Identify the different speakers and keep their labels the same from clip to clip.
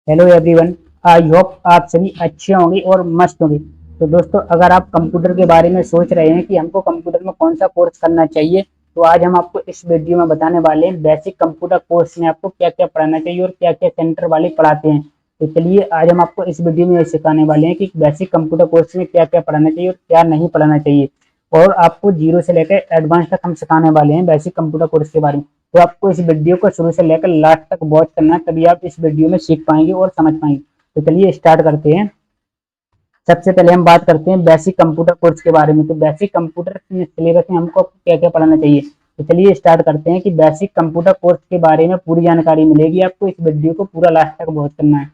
Speaker 1: Hello everyone. I hope आप सभी अच्छे होंगे और मस्त होंगे। तो दोस्तों, अगर आप कंप्यूटर के बारे में सोच रहे हैं कि हमको कंप्यूटर में कौन सा कोर्स करना चाहिए, तो आज हम आपको इस वीडियो में बताने वाले हैं बेसिक कंप्यूटर कोर्स में आपको क्या क्या पढ़ाना चाहिए और क्या क्या सेंटर वाले पढ़ाते हैं। तो चलिए, आज हम आपको इस वीडियो में ये सिखाने वाले हैं कि बेसिक कंप्यूटर कोर्स में क्या क्या पढ़ाना चाहिए और क्या नहीं पढ़ाना चाहिए। और आपको जीरो से लेकर एडवांस तक हम सिखाने वाले हैं बेसिक कंप्यूटर कोर्स के बारे में। तो आपको इस वीडियो को शुरू से लेकर लास्ट तक वॉच करना है, तभी आप इस वीडियो में सीख पाएंगे और समझ पाएंगे। तो चलिए स्टार्ट करते हैं। सबसे पहले हम बात करते हैं बेसिक कंप्यूटर कोर्स के बारे में। तो बेसिक कंप्यूटर सिलेबस में हमको क्या क्या पढ़ाना चाहिए। तो चलिए स्टार्ट करते हैं कि बेसिक कंप्यूटर कोर्स के बारे में पूरी जानकारी मिलेगी आपको। इस वीडियो को पूरा लास्ट तक वॉच करना है।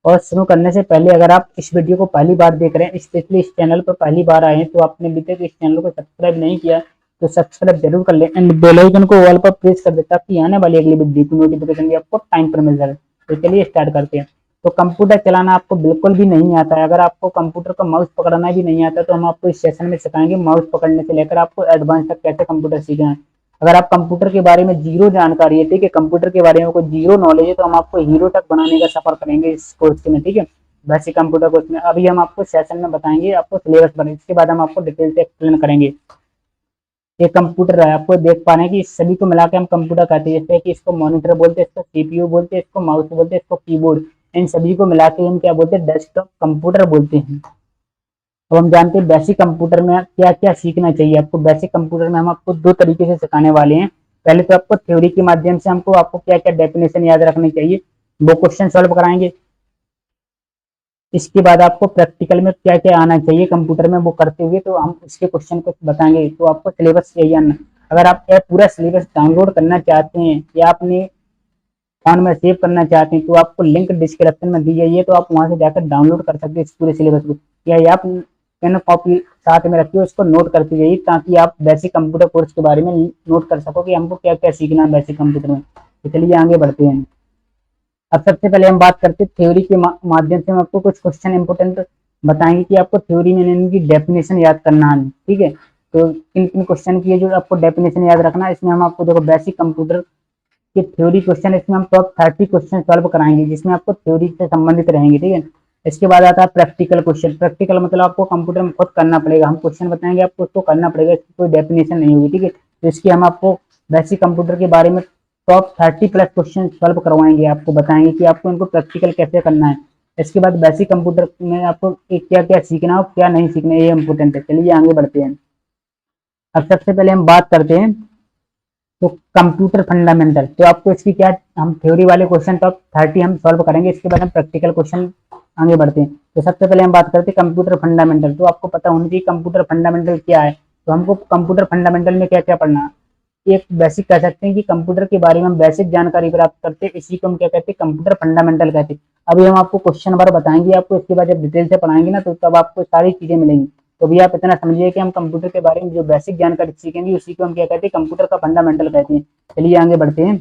Speaker 1: और शुरू करने से पहले, अगर आप इस वीडियो को पहली बार देख रहे हैं, स्पेशली इस चैनल पर पहली बार आए हैं, तो आपने अभी तक इस चैनल को सब्सक्राइब नहीं किया, तो सब्सक्राइब जरूर कर लें एंड बेल आइकन को ऑल पर प्रेस कर दे, ताकि आने वाली अगली वीडियो की नोटिफिकेशन भी आपको टाइम पर मिल जाए। तो चलिए स्टार्ट करते हैं। तो कंप्यूटर चलाना आपको बिल्कुल भी नहीं आता है, अगर आपको कंप्यूटर का माउस पकड़ना भी नहीं आता, तो हम आपको इस सेशन में सिखाएंगे माउस पकड़ने से लेकर आपको एडवांस तक कैसे कंप्यूटर सीखना है। अगर आप कंप्यूटर के बारे में जीरो जानकारी है, ठीक है, कंप्यूटर के बारे में कोई जीरो नॉलेज है, तो हम आपको हीरो तक बनाने का सफर करेंगे इस कोर्स में, ठीक है। बेसिक कंप्यूटर कोर्स में अभी हम आपको सेशन में बताएंगे, आपको सिलेबस बने, इसके बाद हम आपको डिटेल से एक्सप्लेन करेंगे। ये कंप्यूटर है, आपको देख पा रहे हैं कि इस सभी को मिला के हम कंप्यूटर कहते हैं। जैसे कि इसको मॉनिटर बोलते हैं, इसको सीपीयू बोलते हैं, इसको माउस बोलते हैं, इसको कीबोर्ड। इन सभी को मिला के हम क्या बोलते हैं, डेस्कटॉप कंप्यूटर बोलते हैं। अब हम जानते हैं बेसिक कंप्यूटर में क्या क्या सीखना चाहिए आपको। बेसिक कंप्यूटर में हम आपको दो तरीके से सिखाने वाले हैं। पहले तो आपको थ्योरी के माध्यम से हमको आपको क्या क्या डेफिनेशन याद रखनी चाहिए, वो क्वेश्चन सॉल्व कराएंगे। इसके बाद आपको प्रैक्टिकल में क्या क्या आना चाहिए कंप्यूटर में, वो करते हुए तो हम उसके क्वेश्चन को बताएंगे। तो आपको सिलेबस यही आना। अगर आप ये पूरा सिलेबस डाउनलोड करना चाहते हैं या अपने फोन में सेव करना चाहते हैं, तो आपको लिंक डिस्क्रिप्शन में दी गई है, तो आप वहां से जाकर डाउनलोड कर सकते हैं इस पूरे सिलेबस को। या ये आप पेन कॉपी साथ में रखिए, उसको नोट करते जाइए, ताकि आप बेसिक कंप्यूटर कोर्स के बारे में नोट कर सको कि हमको क्या क्या सीखना है बेसिक कंप्यूटर में। तो चलिए आगे बढ़ते हैं। अब सबसे पहले हम बात करते हैं थ्योरी के माध्यम से हम आपको कुछ क्वेश्चन इंपोर्टेंट बताएंगे कि आपको थ्योरी में इनकी डेफिनेशन याद करना है, ठीक है। तो किन किन क्वेश्चन की है जो आपको डेफिनेशन याद रखना है, इसमें हम आपको देखो बेसिक कंप्यूटर के थ्योरी क्वेश्चन, इसमें हम टॉप 30 क्वेश्चन सॉल्व कराएंगे, जिसमें आपको थ्योरी से संबंधित रहेंगे, ठीक है। इसके बाद आता है प्रैक्टिकल क्वेश्चन। प्रैक्टिकल मतलब आपको कंप्यूटर में खुद करना पड़ेगा, हम क्वेश्चन बताएंगे आपको, उसको करना पड़ेगा, इसकी कोई डेफिनेशन नहीं होगी, ठीक है। तो इसकी हम आपको बेसिक कंप्यूटर के बारे में टॉप 30 प्लस क्वेश्चन सॉल्व करवाएंगे, आपको बताएंगे कि आपको इनको प्रैक्टिकल कैसे करना है। इसके बाद बेसिक कंप्यूटर में आपको क्या क्या सीखना है और क्या नहीं सीखना है, ये इंपोर्टेंट है। चलिए आगे बढ़ते हैं। अब सबसे पहले हम बात करते हैं तो कंप्यूटर फंडामेंटल। तो आपको इसकी क्या, हम थ्योरी वाले क्वेश्चन टॉप 30 हम सॉल्व करेंगे, इसके बाद हम प्रैक्टिकल क्वेश्चन आगे बढ़ते हैं। तो सबसे पहले हम बात करते हैं कंप्यूटर फंडामेंटल। तो आपको पता होना चाहिए कंप्यूटर फंडामेंटल क्या है। तो हमको कंप्यूटर फंडामेंटल में क्या क्या पढ़ना है। एक बेसिक कह सकते हैं कि कंप्यूटर के बारे में हम बेसिक जानकारी प्राप्त करते हैं, इसी को हम क्या कहते हैं, कंप्यूटर फंडामेंटल कहते हैं। अभी हम आपको क्वेश्चन नंबर बताएंगे आपको, इसके बाद जब डिटेल से पढ़ाएंगे ना, तो तब आपको सारी चीजें मिलेंगी। तो भी आप इतना समझिए कि हम कंप्यूटर के बारे में जो बेसिक जानकारी सीखेंगे, उसी को हम क्या कहते हैं, कंप्यूटर का फंडामेंटल कहते हैं। चलिए आगे बढ़ते हैं।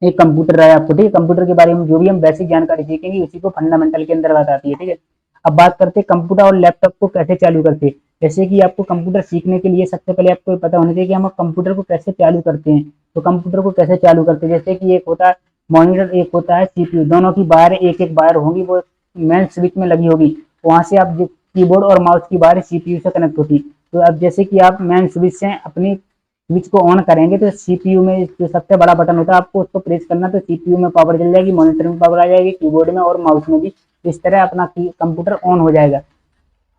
Speaker 1: एक कंप्यूटर है आपको, ठीक है, कंप्यूटर के बारे में जो भी हम बेसिक जानकारी सीखेंगे, उसी को फंडामेंटल के अंदर आती है, ठीक है। अब बात करते हैं कंप्यूटर और लैपटॉप को कैसे चालू करते हैं। जैसे कि आपको कंप्यूटर सीखने के लिए सबसे पहले आपको पता होना चाहिए कि हम कंप्यूटर को कैसे चालू करते हैं। तो कंप्यूटर को कैसे चालू करते हैं, जैसे कि एक होता है मॉनिटर, एक होता है सीपीयू, दोनों की वायर एक एक वायर होगी, वो मेन स्विच में लगी होगी। वहां से आप जो कीबोर्ड और माउस की वायर सीपीयू से कनेक्ट होती। तो अब जैसे कि आप मेन स्विच से अपनी स्विच को ऑन करेंगे, तो सीपीयू में जो सबसे बड़ा बटन होता है, आपको उसको प्रेस करना, तो सीपीयू में पावर चल जाएगी, मॉनिटर में पावर आ जाएगी, कीबोर्ड में और माउस में भी। इस तरह अपना कंप्यूटर ऑन हो जाएगा,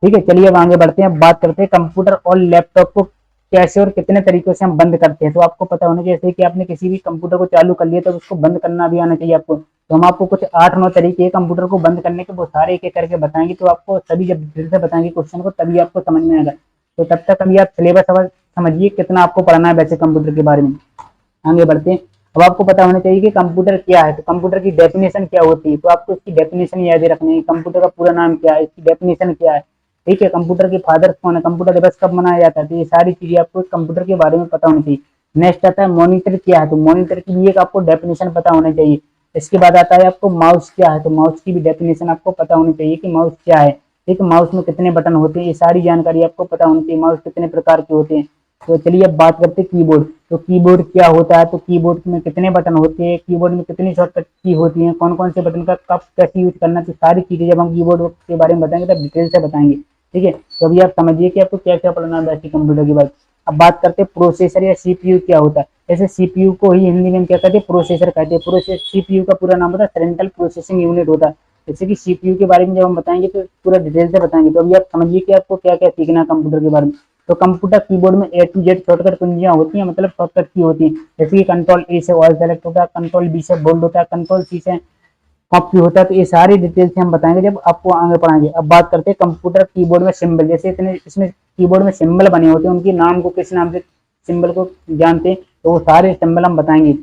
Speaker 1: ठीक है। चलिए अब आगे बढ़ते हैं, बात करते हैं कंप्यूटर और लैपटॉप को कैसे और कितने तरीकों से हम बंद करते हैं। तो आपको पता होना चाहिए, जैसे कि आपने किसी भी कंप्यूटर को चालू कर लिया, तो उसको बंद करना भी आना चाहिए आपको। तो हम आपको कुछ 8-9 तरीके कंप्यूटर को बंद करने के, वो सारे एक एक करके बताएंगे। तो आपको सभी जब फिर से बताएंगे क्वेश्चन को, तभी आपको समझ में आएगा। तो तब तक अभी आप सिलेबस समझिए कितना आपको पढ़ना है वैसे कंप्यूटर के बारे में। आगे बढ़ते हैं। अब आपको पता होना चाहिए कि कंप्यूटर क्या है, तो कंप्यूटर की डेफिनेशन क्या होती है। तो आपको इसकी डेफिनेशन याद रखनी है, कंप्यूटर का पूरा नाम क्या है, इसकी डेफिनेशन क्या है, ठीक है। कंप्यूटर के फादर कौन है, कंप्यूटर दिवस कब मनाया जाता है, तो ये सारी चीजें आपको कंप्यूटर के बारे में पता होनी चाहिए। नेक्स्ट आता है मॉनिटर क्या है, तो मॉनिटर की भी एक आपको डेफिनेशन पता होना चाहिए। इसके बाद आता है आपको माउस क्या है, तो माउस की भी डेफिनेशन आपको पता होनी चाहिए कि माउस क्या है, ठीक है। माउस में कितने बटन होते हैं, ये सारी जानकारी आपको पता होनी चाहिए। माउस कितने प्रकार के होते हैं, तो चलिए अब बात करते हैं कीबोर्ड। तो कीबोर्ड क्या होता है, तो कीबोर्ड में कितने बटन होते हैं, कीबोर्ड में कितनी शॉर्टकट की होती हैं, कौन कौन से बटन का कब कैसे यूज करना, तो सारी चीजें जब हम कीबोर्ड के बारे में बताएंगे तब डिटेल से बताएंगे। ठीक है, तो अभी आप समझिए कि आपको क्या क्या पढ़ना है बेसिक कंप्यूटर के बाद। अब बात करते हैं प्रोसेसर या सीपीयू क्या होता है। जैसे सीपीयू को ही हिंदी में क्या कहते हैं, प्रोसेसर कहते हैं। प्रोसेस सीपीयू का पूरा नाम होता है सेंट्रल प्रोसेसिंग यूनिट होता है। जैसे कि सीपीयू के बारे में जब हम बताएंगे तो पूरा डिटेल से बताएंगे। तो अभी आप समझिए कि आपको क्या क्या सीखना है कंप्यूटर के बारे में। तो कंप्यूटर कीबोर्ड में ए टू जेड शॉर्टकट कुंजियां होती हैं, मतलब शॉर्टकट की होती है। जैसे कि कंट्रोल ए से ऑल सेलेक्ट होता है, कंट्रोल बी से बोल्ड होता है, कंट्रोल सी से कॉपी होता है। तो ये सारी डिटेल से हम बताएंगे जब आपको आगे पढ़ाएंगे। अब बात करते हैं कंप्यूटर कीबोर्ड में सिंबल। जैसे इतने इसमें कीबोर्ड में सिंबल बने होते हैं, उनके नाम को किस नाम से सिंबल को जानते हैं, तो वो सारे सिंबल हम बताएंगे।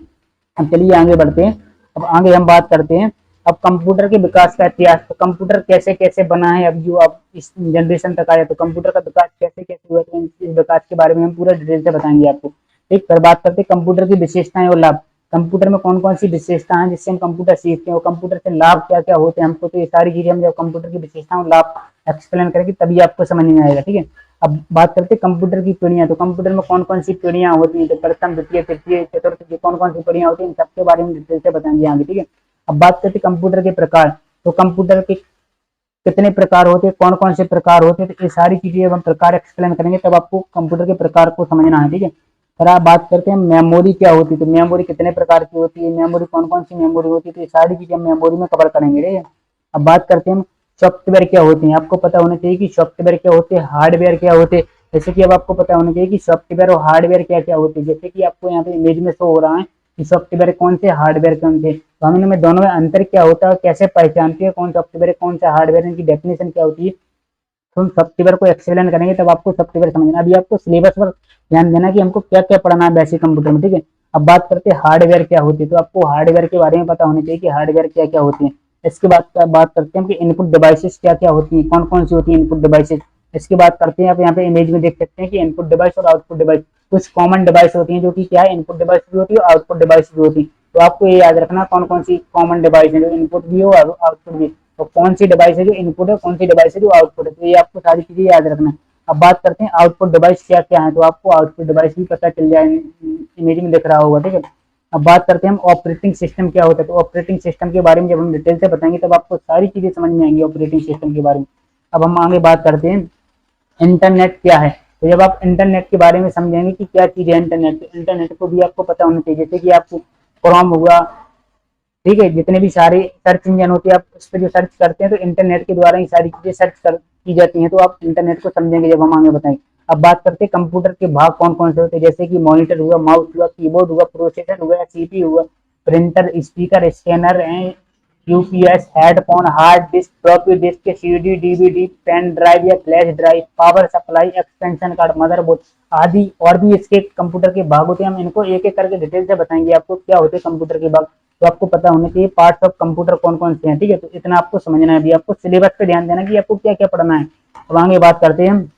Speaker 1: अब चलिए आगे बढ़ते हैं। अब आगे हम बात करते हैं अब कंप्यूटर के विकास का इतिहास। तो कंप्यूटर कैसे कैसे बना है, अब जो अब इस जनरेशन तक आया, तो कंप्यूटर का विकास कैसे कैसे हुआ, तो इस विकास के बारे में हम पूरा डिटेल से बताएंगे आपको। ठीक, फिर बात करते हैं कंप्यूटर की विशेषताएं और लाभ। कंप्यूटर में कौन कौन सी विशेषताएं हैं जिससे हम कंप्यूटर सीखते हैं, और कंप्यूटर से लाभ क्या क्या होते हैं हमको, तो ये सारी चीजें हम जब कंप्यूटर की विशेषताएं और लाभ एक्सप्लेन करेंगे तभी आपको समझ में आएगा। ठीक है, अब बात करते हैं कंप्यूटर की पीढ़ियां। तो कंप्यूटर में कौन कौन सी पीढ़ियां होती हैं, तो प्रथम द्वितीय तृतीय चतुर्थ कौन कौन सी पीढ़ियां होती हैं, इन सबके बारे में डिटेल से बताएंगे आगे। ठीक है, अब बात करते हैं कंप्यूटर के प्रकार। तो कंप्यूटर के कितने प्रकार होते हैं, कौन कौन से प्रकार होते हैं, तो ये सारी चीजें जब हम प्रकार एक्सप्लेन करेंगे तब आपको कंप्यूटर के प्रकार को समझना है। ठीक है, फिर आप बात करते हैं मेमोरी क्या होती है। तो मेमोरी कितने प्रकार की होती है, मेमोरी कौन कौन सी मेमोरी होती है, तो ये सारी चीजें हम मेमोरी में कवर करेंगे। ठीक है, अब बात करते हैं सॉफ्टवेयर क्या होते हैं। आपको पता होना चाहिए कि सॉफ्टवेयर क्या होते हैं, हार्डवेयर क्या होते हैं। जैसे कि अब आपको पता होना चाहिए कि सॉफ्टवेयर और हार्डवेयर क्या क्या होते हैं। जैसे कि आपको यहाँ पे इमेज में शो हो रहा है कि सॉफ्टवेयर कौन से, हार्डवेयर कौन से, तो हम इनमें दोनों में अंतर क्या होता है, कैसे पहचानते हैं कौन सॉफ्टवेयर है कौन सा हार्डवेयर, इनकी डेफिनेशन क्या होती है, तो हम सॉफ्टवेयर को एक्सप्लेन करेंगे तब आपको सॉफ्टवेयर समझना। अभी आपको सिलेबस पर ध्यान देना कि हमको क्या क्या पढ़ना है बेसिक कंप्यूटर में। ठीक है, अब बात करते हैं हार्डवेयर क्या होती है। तो आपको हार्डवेयर के बारे में पता होना चाहिए कि हार्डवेयर क्या क्या होती है। इसके बाद बात करते हैं कि इनपुट डिवाइसेस क्या क्या होती है, कौन कौन सी होती है इनपुट डिवाइसेस। इसके बाद करते हैं, आप यहाँ पे इमेज में देख सकते हैं कि इनपुट डिवाइस और आउटपुट डिवाइस, कुछ कॉमन डिवाइस होती है जो कि क्या है, इनपुट डिवाइस भी होती है और आउटपुट डिवाइस भी होती है। तो आपको ये याद रखना कौन कौन सी कॉमन डिवाइस है, जो इनपुट भी हो और आउटपुट भी, तो कौन सी डिवाइस है जो इनपुट है, कौन सी डिवाइस है जो आउटपुट है, तो ये आपको सारी चीजें याद रखना है। अब बात करते हैं आउटपुट डिवाइस क्या क्या है। तो आपको आउटपुट डिवाइस भी पता चल जाए, इमेज में दिख रहा होगा। ठीक है, अब बात करते हैं हम ऑपरेटिंग सिस्टम क्या होता है। तो ऑपरेटिंग सिस्टम के बारे में जब हम डिटेल से बताएंगे तब आपको सारी चीजें समझ में आएंगी ऑपरेटिंग सिस्टम के बारे में। अब हम आगे बात करते हैं इंटरनेट क्या है। तो जब आप इंटरनेट के बारे में समझेंगे कि क्या चीज है इंटरनेट, तो इंटरनेट को भी आपको पता होना चाहिए। जैसे कि आपको क्रोम हुआ, ठीक है, जितने भी सारे सर्च इंजन होते हैं आप उस पर जो सर्च करते हैं तो इंटरनेट के द्वारा ही सारी चीजें की जाती हैं। तो आप इंटरनेट को समझेंगे जब हम आगे बताएंगे। अब बात करते हैं कंप्यूटर के भाग कौन कौन से होते हैं। जैसे कि मॉनिटर हुआ, माउस हुआ, कीबोर्ड हुआ, प्रोसेसर हुआ, सीपीयू हुआ, printer, speaker, scanner, UPS, headphone, hard disk, floppy disk, CD, DVD, pen drive या flash drive, power supply, extension card, motherboard आदि और भी इसके कंप्यूटर के भाग होते हैं। हम इनको एक एक करके डिटेल से बताएंगे आपको क्या होते हैं कंप्यूटर के भाग। तो आपको पता होना चाहिए पार्ट्स ऑफ कंप्यूटर कौन कौन से हैं। ठीक है, तो इतना आपको समझना है। अभी आपको सिलेबस पे ध्यान देना कि आपको क्या क्या पढ़ना है। अब आगे बात करते हैं,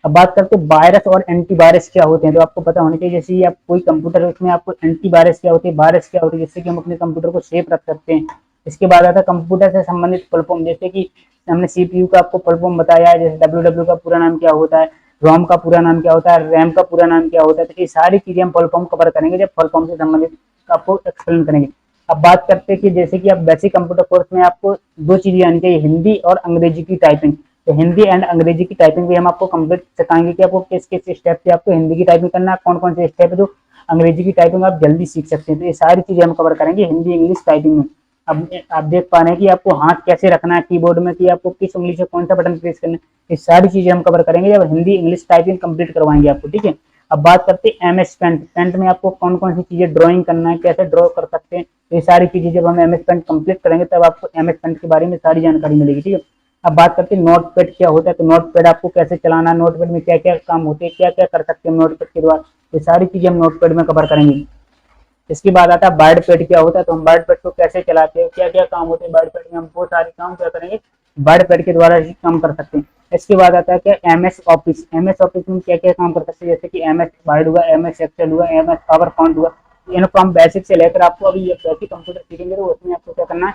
Speaker 1: अब बात करते हैं वायरस और एंटीवायरस क्या होते हैं। तो आपको पता होना चाहिए जैसे आप कोई कंप्यूटर है उसमें आपको एंटीवायरस क्या होती है, वायरस क्या होती है, जिससे कि हम अपने कंप्यूटर को सेफ रख सकते हैं। इसके बाद आता है कंप्यूटर से संबंधित फुल फॉर्म। जैसे कि हमने सीपीयू का आपको फुल फॉर्म बताया है, जैसे डब्ल्यू का पूरा नाम क्या होता है, रोम का पूरा नाम क्या होता है, रैम का पूरा नाम क्या होता है, तो ये सारी चीजें हम फुल फॉर्म कवर करेंगे जब फुल फॉर्म से संबंधित आपको एक्सप्लेन करेंगे। अब बात करते हैं कि जैसे कि आप बेसिक कंप्यूटर कोर्स में आपको दो चीजें आनी चाहिए, हिंदी और अंग्रेजी की टाइपिंग। तो हिंदी एंड अंग्रेजी की टाइपिंग भी हम आपको कंप्लीट सिखाएंगे कि आपको किस किस स्टेप से आपको हिंदी की टाइपिंग करना है, कौन कौन से स्टेप है जो अंग्रेजी की टाइपिंग आप जल्दी सीख सकते हैं। तो ये सारी चीजें हम कवर करेंगे हिंदी इंग्लिश टाइपिंग में। अब आप देख पा रहे हैं कि आपको हाथ कैसे रखना है कीबोर्ड में, कि आपको किस उंगली से कौन सा बटन प्रेस करना है, ये सारी चीजें हम कवर करेंगे जब हिंदी इंग्लिश टाइपिंग कंप्लीट करवाएंगे आपको। ठीक है, अब बात करते हैं एमएस पेंट। पेंट में आपको कौन कौन सी चीजें ड्राइंग करना है, कैसे ड्रॉ कर सकते हैं, ये सारी चीजें जब हम एमएस पेंट कंप्लीट करेंगे तब आपको एमएस पेंट के बारे में सारी जानकारी मिलेगी। ठीक है, अब बात करते हैं नोट पैड क्या होता है। तो नोट पैड आपको कैसे चलाना है, नोट पैड में क्या क्या काम होते हैं, क्या क्या कर सकते हैं नोट पैड के द्वारा, ये सारी चीजें हम नोट पैड में कवर करेंगे। इसके बाद आता है वर्ड पैड क्या होता है। तो हम वर्ड पैड को कैसे चलाते हैं, क्या क्या काम होते हैं वर्ड पैड में, हम वो सारे काम क्या करेंगे वर्ड पैड के द्वारा ही काम कर सकते हैं। इसके बाद आता है क्या एमएस ऑफिस। एमएस ऑफिस में क्या क्या काम कर सकते हैं, जैसे कि एमएस वर्ड हुआ, एमएस एक्सेल हुआ, एमएस पावर पॉइंट हुआ। इनको हम बेसिक से लेकर आपको अभी बेसिक कंप्यूटर सीखेंगे तो उसमें आपको क्या करना है,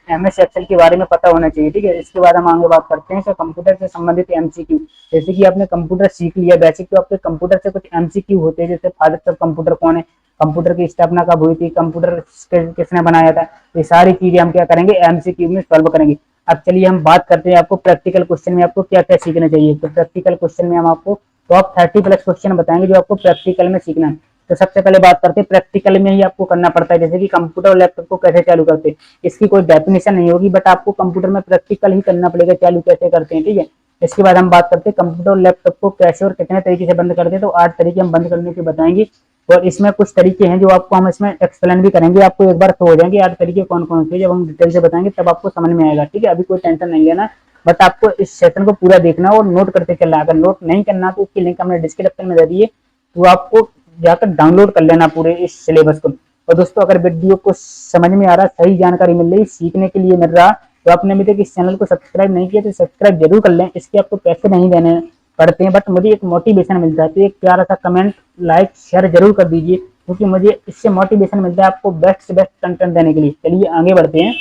Speaker 1: MS एक्सेल के बारे में पता होना चाहिए, ठीक है। इसके बाद हम आगे बात करते हैं कि कंप्यूटर से संबंधित MCQ। जैसे कि आपने कंप्यूटर सीख लिया बेसिक, तो आपके कंप्यूटर से कुछ MCQ होते हैं, जैसे फादर ऑफ कंप्यूटर कौन है, कंप्यूटर की स्थापना कब हुई थी, कंप्यूटर किसने बनाया था, ये सारी चीजें हम क्या करेंगे MCQ में सॉल्व करेंगे। अब चलिए हम बात करते हैं आपको प्रैक्टिकल क्वेश्चन में आपको क्या क्या सीखना चाहिए। तो प्रैक्टिकल क्वेश्चन में हम आपको टॉप 30+ क्वेश्चन बताएंगे जो आपको प्रैक्टिकल में सीखना है। तो सबसे पहले बात करते हैं प्रैक्टिकल में ही आपको करना पड़ता है, जैसे कि कंप्यूटर और लैपटॉप को कैसे चालू करते हैं। इसकी कोई डेफिनेशन नहीं होगी, बट आपको कंप्यूटर में प्रैक्टिकल ही करना पड़ेगा चालू कैसे करते हैं, ठीक है। इसके बाद हम बात करते हैं कंप्यूटर और लैपटॉप को कैसे और कितने तरीके से बंद करते हैं। तो 8 तरीके हम बंद करने के बताएंगे, और इसमें कुछ तरीके हैं जो आपको हम इसमें एक्सप्लेन भी करेंगे, आपको एक बार तो हो जाएंगे 8 तरीके कौन कौन से, जब हम डिटेल से बताएंगे तब आपको समझ में आएगा, ठीक है। अभी कोई टेंशन नहीं लेना, बट आपको इस सेशन को पूरा देखना और नोट करते चलना। अगर नोट नहीं करना तो उसकी लिंक हमने डिस्क्रिप्शन में दे दी है, तो आपको जाकर डाउनलोड कर लेना पूरे इस सिलेबस को। और दोस्तों अगर वीडियो को समझ में आ रहा, सही जानकारी मिल रही, सीखने के लिए मिल रहा, तो आपने अभी तक इस चैनल को सब्सक्राइब नहीं किया तो सब्सक्राइब जरूर कर लें। इसके आपको पैसे नहीं देने पड़ते हैं, बट मुझे एक मोटिवेशन मिलता है, तो एक प्यारा सा कमेंट, लाइक, शेयर जरूर कर दीजिए, क्योंकि मुझे इससे मोटिवेशन मिलता है आपको बेस्ट से बेस्ट कंटेंट देने के लिए। चलिए आगे बढ़ते हैं।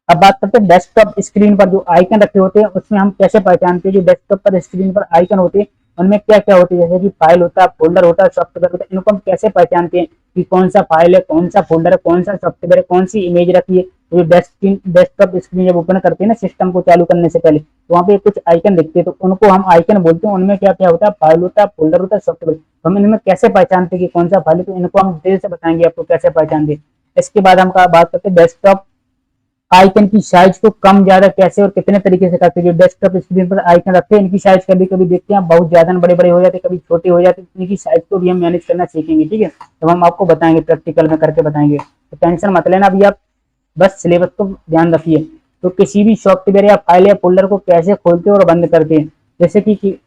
Speaker 1: अब बात करते हैं डेस्कटॉप स्क्रीन पर जो आइकन रखे होते हैं उसमें हम कैसे पहचानते हैं। जो डेस्कटॉप पर स्क्रीन पर आइकन होते हैं उनमें क्या क्या होते हैं, जैसे कि फाइल होता है, फोल्डर होता है, सॉफ्टवेयर होता है। इनको हम कैसे पहचानते हैं कि कौन सा फाइल है, कौन सा फोल्डर है, कौन सा सॉफ्टवेयर है, कौन सी इमेज रखी है। तो डेस्कटॉप स्क्रीन जब ओपन करते हैं ना सिस्टम को चालू करने से पहले, तो वहाँ पे कुछ आइकन दिखते हैं, तो उनको हम आइकन बोलते हैं। उनमें क्या क्या होता है, फाइल होता है, फोल्डर होता है, सॉफ्टवेयर। तो हम इनमें कैसे पहचानते हैं कि कौन सा फाइल है, तो इनको हम डिटेल से बताएंगे आपको कैसे पहचानते हैं। इसके बाद हम बात करते हैं डेस्कटॉप आइकन की साइज को कम ज्यादा कैसे और कितने तरीके से करते हैं। जो डेस्कटॉप स्क्रीन पर आइकन रखते हैं इनकी साइज कभी कभी देखते हैं बहुत ज्यादा बड़े बड़े हो जाते हैं, कभी छोटे हो जाते हैं। इनकी साइज को भी हम मैनेज करना सीखेंगे, ठीक है। तो हम आपको बताएंगे, प्रैक्टिकल में करके बताएंगे, तो टेंशन मत लेना। अभी आप बस सिलेबस को ध्यान रखिए। तो किसी भी सॉफ्टवेयर या फाइल या फोल्डर को कैसे खोलते हैं और बंद करते हैं, जैसे कि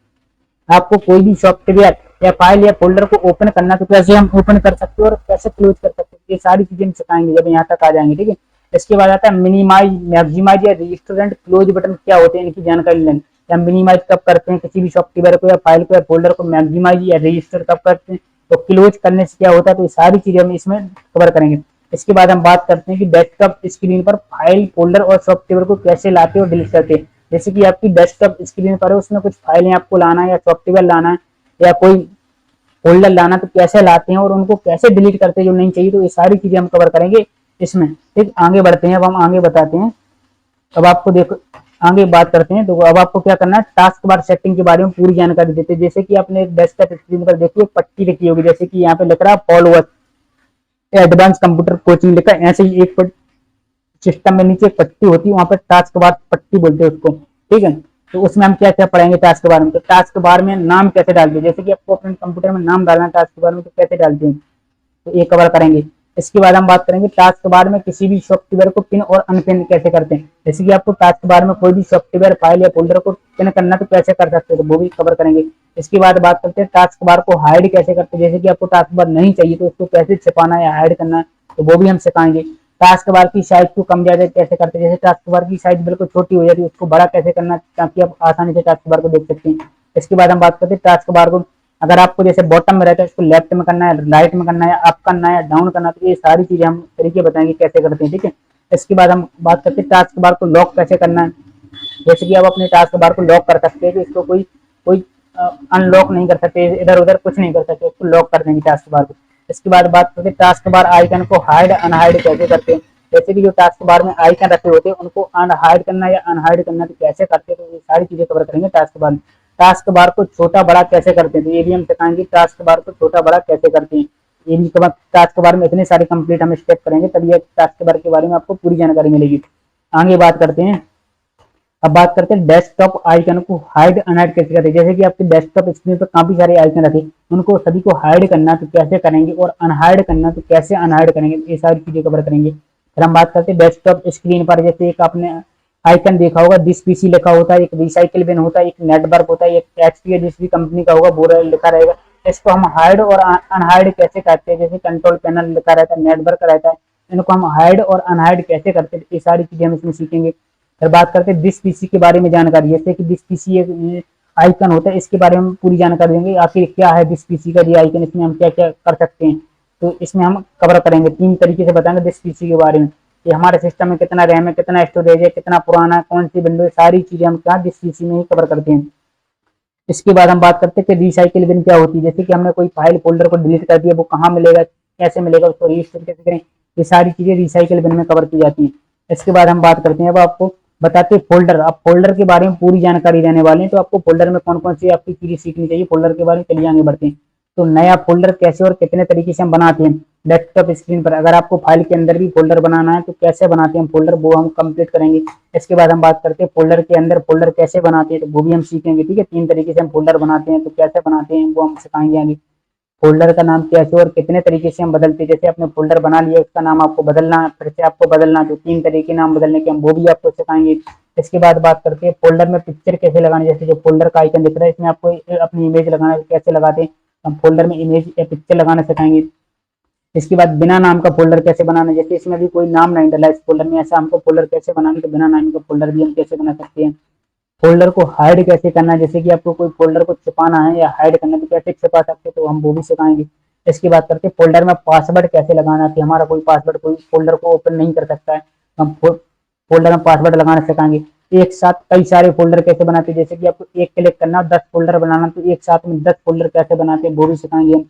Speaker 1: आपको कोई भी सॉफ्टवेयर या फाइल या फोल्डर को ओपन करना, तो कैसे हम ओपन कर सकते हैं और कैसे क्लोज कर सकते हैं, ये सारी चीजें हम सिखाएंगे जब यहाँ तक आ जाएंगे, ठीक है। इसके बाद आता है मिनिमाइज, मैक्सिमाइज या रजिस्टर एंड क्लोज बटन क्या होते हैं, इनकी जानकारी लें। या मिनिमाइज कब करते हैं किसी भी सॉफ्टवेयर को या फाइल को या फोल्डर को, मैक्सिमाइज या रजिस्टर कब करते हैं, तो क्लोज करने से क्या होता है, तो ये सारी चीजें हम इसमें कवर करेंगे। इसके बाद हम बात करते हैं कि डेस्कटॉप स्क्रीन पर फाइल, फोल्डर और सॉफ्टवेयर को कैसे लाते और डिलीट करते हैं। जैसे कि आपकी डेस्कटॉप स्क्रीन पर है, उसमें कुछ फाइलें आपको लाना है या सॉफ्टवेयर लाना है या कोई फोल्डर लाना, तो कैसे लाते हैं और उनको कैसे डिलीट करते हैं जो नहीं चाहिए, तो ये सारी चीजें हम कवर करेंगे इसमें, ठीक। आगे बढ़ते हैं, अब हम आगे बताते हैं। अब आपको देखो आगे बात करते हैं, तो अब आपको क्या करना है, टास्क बार सेटिंग के बारे में पूरी जानकारी देते हैं। जैसे कि आपने एक डेस्कटॉप स्क्रीन पर देखिए पट्टी लिखी होगी, जैसे कि यहाँ पे लिख रहा है फॉलोअर एडवांस कंप्यूटर कोचिंग लिखा है, ऐसे ही एक सिस्टम में नीचे एक पट्टी होती है, वहां पर टास्क बार पट्टी बोलते हैं उसको, ठीक है। तो उसमें हम क्या क्या पढ़ेंगे टास्क बार में। तो टास्क बार में नाम कैसे डालते हैं, जैसे कि आपको अपने कंप्यूटर में नाम डालना है टास्क बार में, तो कैसे डालते हैं, तो ये कवर करेंगे। इसके बाद हम बात करेंगे टास्क बार में किसी भी सॉफ्टवेयर को पिन और अनपिन कैसे करते हैं। जैसे कि आपको टास्क बार में कोई भी सॉफ्टवेयर, फाइल या फोल्डर को पिन करना, तो कैसे कर सकते हैं, तो वो भी कवर करेंगे। इसके बाद बात करते हैं टास्क बार को हाइड कैसे करते हैं। जैसे कि आपको टास्क बार नहीं चाहिए तो उसको कैसे छिपाना या हाइड करना है, तो वो भी हम सिखाएंगे। टास्क बार की साइज को कम ज्यादा कैसे करते हैं, जैसे टास्क बार की साइज बिल्कुल छोटी हो जाती है, उसको बड़ा कैसे करना ताकि आप आसानी से टास्क बार को देख सकते हैं। इसके बाद हम बात करते हैं टास्क बार को अगर आपको जैसे बॉटम में रहता है इसको लेफ्ट में करना है, राइट में करना है, अप करना है, डाउन करना है, तो ये सारी चीजें हम तरीके बताएंगे कैसे करते हैं, ठीक है। इसके बाद हम बात करते हैं टास्क बार को लॉक कैसे करना है। जैसे कि आप अपने टास्क बार को लॉक कर सकते हैं, कि इसको कोई कोई अनलॉक नहीं कर सकते, इधर उधर कुछ नहीं कर सकते, उसको लॉक कर देंगे टास्क बार को। इसके बाद बात करते हैं टास्क बार आइकन को हाइड अनहाइड कैसे करते हैं। जैसे कि जो टास्क बार में आइकन रखे होते हैं उनको अनहाइड करना या अनहाइड करना, तो कैसे करते हैं, तो ये सारी चीजें कवर करेंगे टास्क बार में। टास्क बार को छोटा बड़ा कैसे करते हैं, तो ये भी हम सिखाएंगे टास्क बार को छोटा बड़ा कैसे करते हैं। ये भी टास्क बार में इतने सारे कंप्लीट हम स्टेप करेंगे, तभी टास्क बार के बारे में आपको पूरी जानकारी मिलेगी। आगे बात करते हैं। अब बात करते हैं डेस्कटॉप आइकन को हाइड अनहाइड कैसे करते हैं। जैसे कि आपके डेस्कटॉप स्क्रीन पर काफी सारे आइकन रखे, उनको सभी को हाइड करना तो कैसे करेंगे और अनहाइड करना तो कैसे अनहाइड करेंगे, ये सारी चीजें कवर करेंगे। फिर हम बात करते हैं डेस्कटॉप स्क्रीन पर जैसे एक आपने आइकन देखा होगा, दिस पीसी लिखा होता है, एक रिसाइकिल बिन होता है, एक नेटवर्क होता है, एक एक्सपी या जिस भी कंपनी का होगा वो लिखा रहेगा। इसको हम हाइड और अनहाइड कैसे करते हैं, जैसे कंट्रोल पैनल लिखा रहता है, नेटवर्क रहता है, इनको हम हाइड और अनहाइड कैसे करते हैं, ये सारी चीजें हम इसमें सीखेंगे। फिर बात करते हैं दिस पीसी के बारे में जानकारी, जैसे कि दिस पीसी एक आइकन होता है, इसके बारे में पूरी जानकारी देंगे, आखिर क्या है दिस पीसी का ये आइकन, इसमें हम क्या क्या कर सकते हैं, तो इसमें हम कवर करेंगे। 3 तरीके से बताएंगे दिस पीसी के बारे में। कि हमारे सिस्टम में कितना रैम है, कितना स्टोरेज है, कितना पुराना है, कौन सी विंडो है, सारी चीजें हम क्या जिस पीसी में ही कवर करते हैं। इसके बाद हम बात करते हैं कि रिसाइकिल बिन क्या होती है। जैसे कि हमने कोई फाइल फोल्डर को डिलीट कर दिया, वो कहाँ मिलेगा, कैसे मिलेगा, उसको रीस्टोर कैसे करें, ये सारी चीजें रिसाइकिल बिन में कवर की जाती हैं। इसके बाद हम बात करते हैं, अब आपको बताते हैं फोल्डर। आप फोल्डर के बारे में पूरी जानकारी देने वाले हैं, तो आपको फोल्डर में कौन कौन सी आपकी चीजें सीखनी चाहिए फोल्डर के बारे में, चलिए आगे बढ़ते हैं। तो नया फोल्डर कैसे और कितने तरीके से हम बनाते हैं डेस्कटॉप स्क्रीन पर। अगर आपको फाइल के अंदर भी फोल्डर बनाना है तो कैसे बनाते हैं फोल्डर, वो हम कंप्लीट करेंगे। इसके बाद हम बात करते हैं फोल्डर के अंदर फोल्डर कैसे बनाते हैं, तो वो भी हम सीखेंगे। ठीक है, 3 तरीके से हम फोल्डर बनाते हैं, तो कैसे बनाते हैं वो हम सिखाएंगे आगे। फोल्डर का नाम कैसे और कितने तरीके से हम बदलते हैं, जैसे आपने फोल्डर बना लिया उसका नाम आपको बदलना है, फिर से आपको बदलना है, तो 3 तरीके नाम बदलने के हम वो भी आपको सिखाएंगे। इसके बाद बात करते हैं फोल्डर में पिक्चर कैसे लगाने, जैसे जो फोल्डर का आइकन दिख रहा है इसमें आपको अपनी इमेज लगाना है, कैसे लगाते हैं हम फोल्डर में इमेज या पिक्चर लगाना सिखाएंगे। इसके बाद बिना नाम का फोल्डर कैसे बनाना, जैसे इसमें भी कोई नाम नहीं डला इस फोल्डर में, ऐसा हमको फोल्डर कैसे बनाना, तो बिना नाम का फोल्डर भी हम कैसे बना सकते हैं। फोल्डर को हाइड कैसे करना है, जैसे कि आपको कोई फोल्डर को छिपाना है या हाइड करना है तो कैसे छिपा सकते हैं, तो हम वो भी सिखाएंगे। इसकी बात करते हैं फोल्डर में पासवर्ड कैसे लगाना है, कि हमारा कोई पासवर्ड कोई फोल्डर को ओपन नहीं कर सकता है, हम फोल्डर में पासवर्ड लगाना सिखाएंगे। एक साथ कई सारे फोल्डर कैसे बनाते हैं, जैसे कि आपको एक क्लिक करना और 10 फोल्डर बनाना, तो एक साथ में 10 फोल्डर कैसे बनाते हैं वो भी सिखाएंगे हम।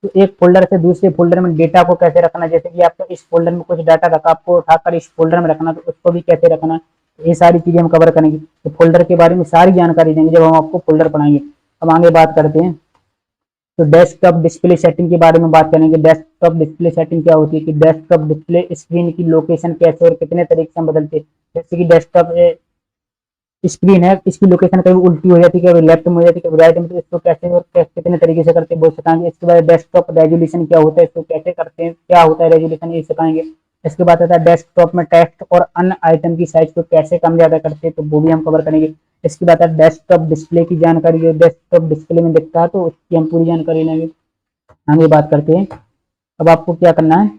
Speaker 1: तो एक फोल्डर से दूसरे फोल्डर में डेटा को कैसे रखना, जैसे कि आपको इस फोल्डर में कुछ डाटा रखा, आपको उठाकर इस फोल्डर में रखना, तो उसको भी कैसे रखना, ये सारी चीजें हम कवर करेंगे। तो फोल्डर के बारे में सारी जानकारी देंगे जब हम आपको फोल्डर पढ़ाएंगे। अब आगे बात करते हैं, तो डेस्कटॉप डिस्प्ले सेटिंग के बारे में बात करेंगे। डेस्कटॉप डिस्प्ले सेटिंग क्या होती है, कि डेस्कटॉप डिस्प्ले स्क्रीन की लोकेशन कैसे और कितने तरीके से हम बदलते हैं। जैसे कि डेस्कटॉप स्क्रीन है, इसकी लोकेशन कभी उल्टी हो जाती है, कभी लेफ्ट में हो जाती है, कभी राइट में, तो इसको कैसे और कितने तरीके से करते हैं वो सिखाएंगे। इसके बाद डेस्कटॉप रेजोल्यूशन क्या होता है, इसको कैसे करते हैं, क्या होता है रेजोल्यूशन, ये सिखाएंगे। इसके बाद आता है डेस्कटॉप में टेक्स्ट और अन्य आइटम की साइज को कैसे कम ज्यादा करते हैं, तो वो भी हम कवर करेंगे। इसके बाद आता है डेस्कटॉप डिस्प्ले की जानकारी, जो डेस्कटॉप डिस्प्ले में दिखता है तो उसकी हम पूरी जानकारी लेंगे। आगे बात करते हैं, अब आपको क्या करना है,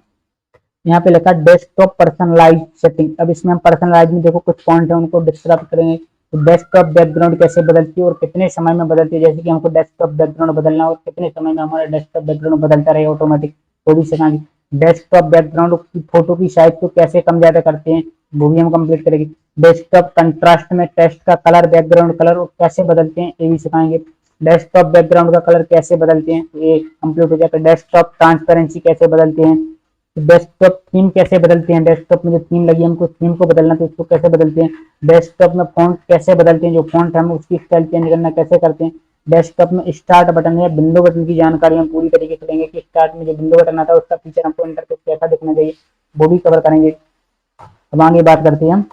Speaker 1: यहाँ पे लिखा है डेस्कटॉप पर्सनलाइज सेटिंग। अब इसमें हम पर्सनलाइज में देखो कुछ पॉइंट है उनको डिस्क्राइब करेंगे। तो डेस्कटॉप बैकग्राउंड कैसे बदलती है और कितने समय में बदलती है, जैसे कि हमको डेस्कटॉप बैकग्राउंड बदलना और कितने समय में हमारा डेस्कटॉप बैकग्राउंड बदलता रहे ऑटोमेटिक, वो भी सिखाएंगे। डेस्कटॉप बैकग्राउंड की फोटो की साइज को कैसे कम ज्यादा करते हैं, वो भी हम कंप्लीट करेंगे। डेस्कटॉप कंट्रास्ट में टेक्स्ट का कलर बैकग्राउंड कलर कैसे बदलते हैं, ये भी सिखाएंगे। डेस्कटॉप बैकग्राउंड का कलर कैसे बदलते हैं, ये कंप्लीट हो जाता है। डेस्कटॉप ट्रांसपेरेंसी कैसे बदलते हैं, डेस्कटॉप थीम कैसे बदलते हैं, डेस्कटॉप में जो थीम लगी है हमको थीम को बदलना तो इसको कैसे बदलते हैं। डेस्कटॉप में फॉन्ट कैसे बदलते हैं, जो फॉन्ट है हम उसकी स्टाइल चेंज करना कैसे करते हैं। डेस्कटॉप में स्टार्ट बटन या विंडो बटन की जानकारी हम पूरी तरीके से लेंगे, कि स्टार्ट में जो विंडो बटन आता है उसका फीचर हमको इंटरफेस कैसा दिखना चाहिए, वो भी कवर करेंगे। अब आगे बात करते हैं हम,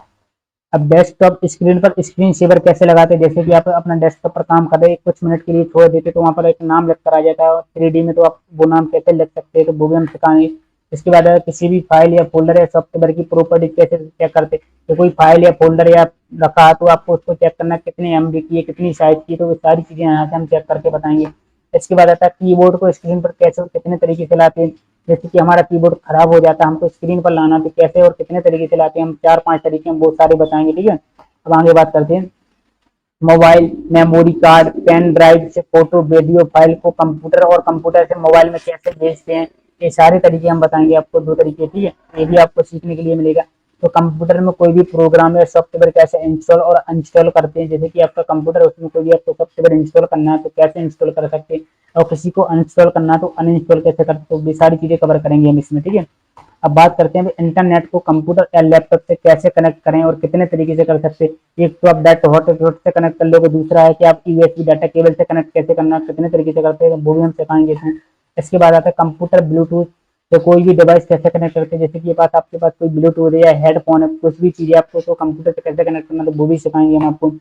Speaker 1: अब डेस्कटॉप स्क्रीन पर स्क्रीन सेवर कैसे लगाते हैं, जैसे कि आप अपना डेस्कटॉप पर काम कर रहे हैं कुछ मिनट के लिए छोड़ देते तो वहाँ पर एक नाम लिख कर आ जाता है, और 3D में तो आप वो नाम कैसे लिख सकते हैं, तो वो भी हम सिखाएंगे। इसके बाद किसी भी फाइल या फोल्डर या सॉफ्टवेयर की प्रॉपर्टी कैसे चेक करते हैं, तो कोई फाइल या फोल्डर या रखा है तो आपको उसको चेक करना कितने MB की है, कितनी साइज की, तो वो सारी चीजें यहाँ से हम चेक करके बताएंगे। इसके बाद आता है कीबोर्ड को स्क्रीन पर कैसे और कितने तरीके से लाते हैं, जैसे कि हमारा कीबोर्ड खराब हो जाता है हमको स्क्रीन पर लाना, तो कैसे और कितने तरीके से लाते हैं, हम 4-5 तरीके हम बहुत सारे बताएंगे। ठीक है, अब आगे बात करते हैं, mobile memory card pen drive से फोटो वीडियो फाइल को कंप्यूटर और कंप्यूटर से मोबाइल में कैसे भेजते हैं, ये सारे तरीके हम बताएंगे आपको 2 तरीके। ठीक है, ये भी आपको सीखने के लिए मिलेगा। तो कंप्यूटर में कोई भी प्रोग्राम या सॉफ्टवेयर कैसे इंस्टॉल और अनइंस्टॉल करते हैं, जैसे कि आपका कंप्यूटर उसमें कोई भी आपको सॉफ्टवेयर इंस्टॉल करना है तो कैसे इंस्टॉल कर सकते हैं, और किसी को अनइंस्टॉल करना है तो अनइंस्टॉल कैसे करते हैं, तो ये सारी चीजें कवर करेंगे हम इसमें। ठीक है, अब बात करते हैं इंटरनेट को कंप्यूटर या लैपटॉप से कैसे कनेक्ट करें और कितने तरीके से कर सकते हैं। एक तो आप डायरेक्ट हॉटस्पॉट से कनेक्ट कर लोगे, दूसरा है कि आप USB डाटा केबल से कनेक्ट कैसे करना, कितने तरीके से करते हैं वो भी हम सिखाएंगे इसमें। इसके बाद आता है कंप्यूटर ब्लूटूथ से कोई भी डिवाइस कैसे कनेक्ट करते हैं, जैसे कि आपके पास कोई ब्लूटूथ है या हेडफोन है, कुछ भी चीज़ है आपको तो कंप्यूटर से कैसे कनेक्ट करना, तो वो भी सिखाएंगे हम आपको।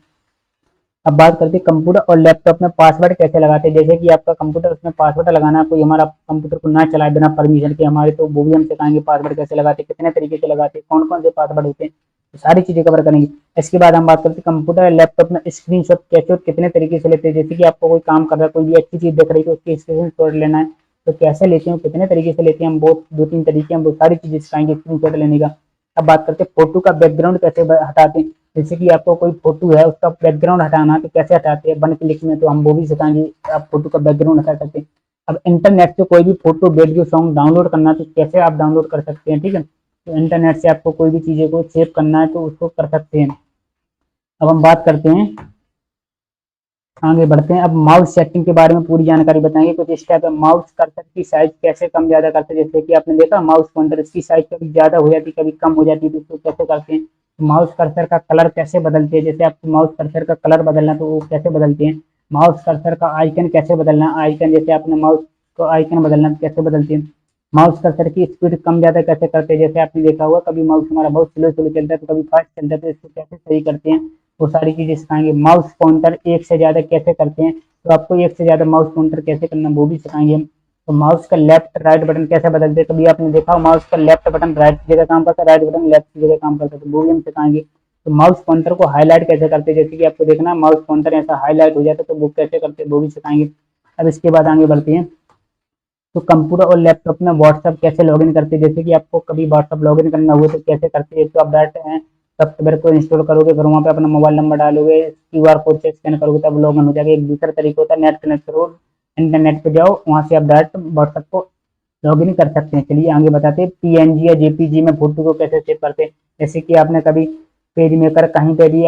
Speaker 1: अब बात करते हैं कंप्यूटर और लैपटॉप में पासवर्ड कैसे लगाते हैं, जैसे कि आपका कंप्यूटर उसमें पासवर्ड लगाना है, कोई हमारा कंप्यूटर को ना चलाए बिना परमिशन के हमारे, तो वो भी हम सिखाएंगे पासवर्ड कैसे लगाते हैं, कितने तरीके से लगाते हैं, कौन कौन से पासवर्ड होते हैं, तो सारी चीजें कवर करेंगे। इसके बाद हम बात करते हैं कंप्यूटर या लैपटॉप में स्क्रीनशॉट कैसे और कितने तरीके से लेते हैं, जैसे कि आपको कोई काम कर रहा है कोई भी अच्छी चीज दिख रही है तो उसकी स्क्रीनशॉट लेना है, तो कैसे लेते हैं कितने तरीके से लेते हैं, हम बहुत 2-3 तरीके हम वो सारी चीजें सिखाएंगे स्क्रीनशॉट लेने का। अब बात करते हैं फोटो का बैकग्राउंड कैसे हटाते हैं, जैसे कि आपको कोई फोटो है उसका बैकग्राउंड हटाना तो कैसे हटाते हैं, वन क्लिक में, तो हम वो भी सिखाएंगे आप फोटो का बैकग्राउंड हटा सकते हैं। अब इंटरनेट से कोई भी फोटो वीडियो सॉन्ग डाउनलोड करना तो कैसे आप डाउनलोड कर सकते हैं। ठीक है, तो इंटरनेट से आपको कोई भी चीज़ें को सेव करना है तो उसको कर सकते हैं। अब हम बात करते हैं, आगे बढ़ते हैं। अब माउस सेटिंग के बारे में पूरी जानकारी बताएंगे। कुछ इस टाइप है, माउस कर्सर की साइज कैसे कम ज़्यादा करते हैं, जैसे कि आपने देखा माउस पॉइंटर इसकी साइज कभी ज़्यादा हो जाती है कभी कम हो जाती है, तो उसको कैसे करते हैं। माउस कर्सर का कलर कैसे बदलते हैं, जैसे आपको माउस कर्सर का कलर बदलना तो वो कैसे बदलते हैं। माउस कर्सर का आइकन कैसे बदलना, आइकन जैसे आपने माउस को आइकन बदलना तो कैसे बदलते हैं। माउस कर्सर की स्पीड कम ज़्यादा कैसे करते हैं, जैसे आपने देखा होगा कभी माउस हमारा बहुत स्लो स्लो चलता है तो कभी फास्ट चलता है, तो इसको कैसे सही करते हैं वो सारी चीज़ें सिखाएंगे। माउस पॉइंटर एक से ज़्यादा कैसे करते हैं, तो आपको एक से ज़्यादा माउस पॉइंटर कैसे करना वो भी सिखाएंगे हम। तो माउस का लेफ्ट राइट बटन कैसे बदलते हैं, कभी आपने देखा हो माउस का लेफ्ट बटन राइट की जगह काम करता है, राइट बटन लेफ्ट की जगह काम करता है, तो वो भी हम सिखाएंगे। तो माउस पॉइंटर को हाईलाइट कैसे करते हैं, जैसे कि आपको देखना माउस पॉइंटर ऐसा हाईलाइट हो जाता है तो वो कैसे करते हैं वो भी सिखाएंगे। अब इसके बाद आगे बढ़ते हैं। तो कंप्यूटर और लैपटॉप में व्हाट्सअप कैसे लॉगिन करते हैं, जैसे कि आपको कभी व्हाट्सअप लॉगिन करना हुआ तो कैसे करते हैं। तो आप डायरेक्ट सॉफ्टवेयर को इंस्टॉल करोगे, फिर वहाँ पे अपना मोबाइल नंबर डालोगे, क्यूआर कोड से स्कैन करोगे तब लॉगिन हो जाएगा। एक दूसरा तरीका होता है नेट कनेक्ट करो, इंटरनेट पे जाओ, वहाँ से आप डायरेक्ट व्हाट्सअप को लॉगिन कर सकते हैं। चलिए आगे बताते हैं पीएनजी या जेपीजी में फोटो को कैसे सेव करते हैं। जैसे कि आपने कभी पेज मेकर कहीं पे भी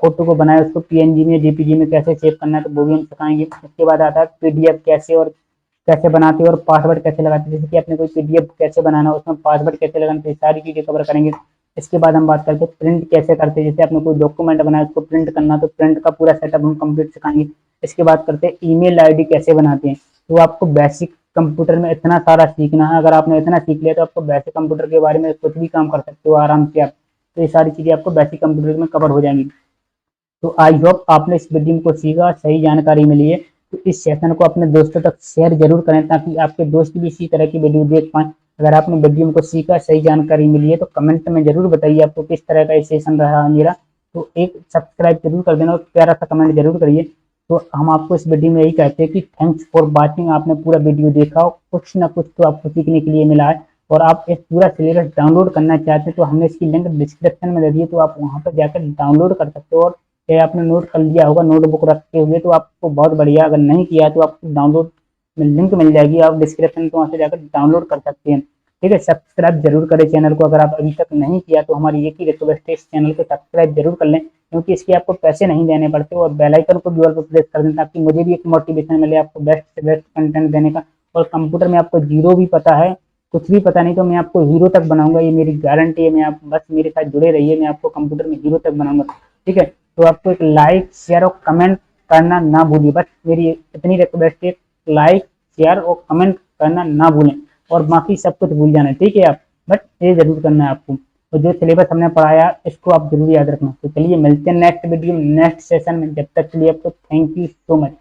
Speaker 1: फोटो को बनाया उसको पीएनजी में जेपीजी में कैसे सेव करना है तो वो भी हम सिखाएंगे। इसके बाद आता है पीडीएफ कैसे और कैसे बनाते हैं और पासवर्ड कैसे लगाते हैं, जैसे कि आपने कोई पीडीएफ कैसे बनाना उसमें पासवर्ड कैसे लगाना है, सारी चीज़ें कवर करेंगे। इसके बाद हम बात करते हैं प्रिंट कैसे करते हैं, जैसे आपने कोई डॉक्यूमेंट बनाया उसको प्रिंट करना तो प्रिंट का पूरा सेटअप हम कंप्लीट सिखाएंगे। इसके बाद करते हैं ईमेल आईडी कैसे बनाते हैं। तो आपको बेसिक कंप्यूटर में इतना सारा सीखना है, अगर आपने इतना सीख लिया तो आपको बेसिक कंप्यूटर के बारे में कुछ भी काम कर सकते हो आराम से आप। तो ये सारी चीज़ें आपको बेसिक कंप्यूटर में कवर हो जाएंगी। तो आई होप आपने इस वीडियो को सीखा, सही जानकारी मिली है। तो इस सेशन को अपने दोस्तों तक शेयर जरूर करें ताकि आपके दोस्त भी इसी तरह की वीडियो देख पाएं। अगर आपने वीडियो को सीखा, सही जानकारी मिली है तो कमेंट में जरूर बताइए आपको किस तरह का सेशन रहा मेरा। तो एक सब्सक्राइब जरूर कर देना और प्यारा सा कमेंट जरूर करिए। तो हम आपको इस वीडियो में यही कहते हैं कि थैंक्स फॉर वॉचिंग। आपने पूरा वीडियो देखा हो, कुछ ना कुछ तो आपको सीखने के लिए मिला है। और आप इस पूरा सिलेबस डाउनलोड करना चाहते हैं तो हमने इसकी लिंक डिस्क्रिप्शन में दे दी है, तो आप वहाँ पर जाकर डाउनलोड कर सकते हो। और चाहे आपने नोट कर लिया होगा नोटबुक रखे हुए तो आपको बहुत बढ़िया, अगर नहीं किया तो आपको डाउनलोड में लिंक मिल जाएगी, आप डिस्क्रिप्शन में वहाँ से जाकर डाउनलोड कर सकते हैं। ठीक है, सब्सक्राइब जरूर करें चैनल को, अगर आप अभी तक नहीं किया तो हमारी एक ही रिक्वेस्ट है इस चैनल को सब्सक्राइब जरूर कर लें, क्योंकि इसके आपको पैसे नहीं देने पड़ते। और बेल आइकन को भी ऑल पर प्रेस कर दें ताकि मुझे भी एक मोटिवेशन मिले आपको बेस्ट से बेस्ट कंटेंट देने का। और कंप्यूटर में आपको जीरो भी पता है, कुछ भी पता नहीं तो मैं आपको हीरो तक बनाऊंगा, ये मेरी गारंटी है। मैं आप बस मेरे साथ जुड़े रहिए, मैं आपको कंप्यूटर में हीरो तक बनाऊंगा। ठीक है, तो आपको एक लाइक शेयर और कमेंट करना ना भूलिए, बस मेरी इतनी रिक्वेस्ट है, लाइक शेयर और कमेंट करना ना भूलें और बाकी सब कुछ भूल जाना। ठीक है आप, बट ये जरूर करना है आपको। और जो सिलेबस हमने पढ़ाया इसको आप जरूर याद रखना। तो चलिए मिलते हैं नेक्स्ट वीडियो नेक्स्ट सेशन में, जब तक के लिए आपको थैंक यू सो मच।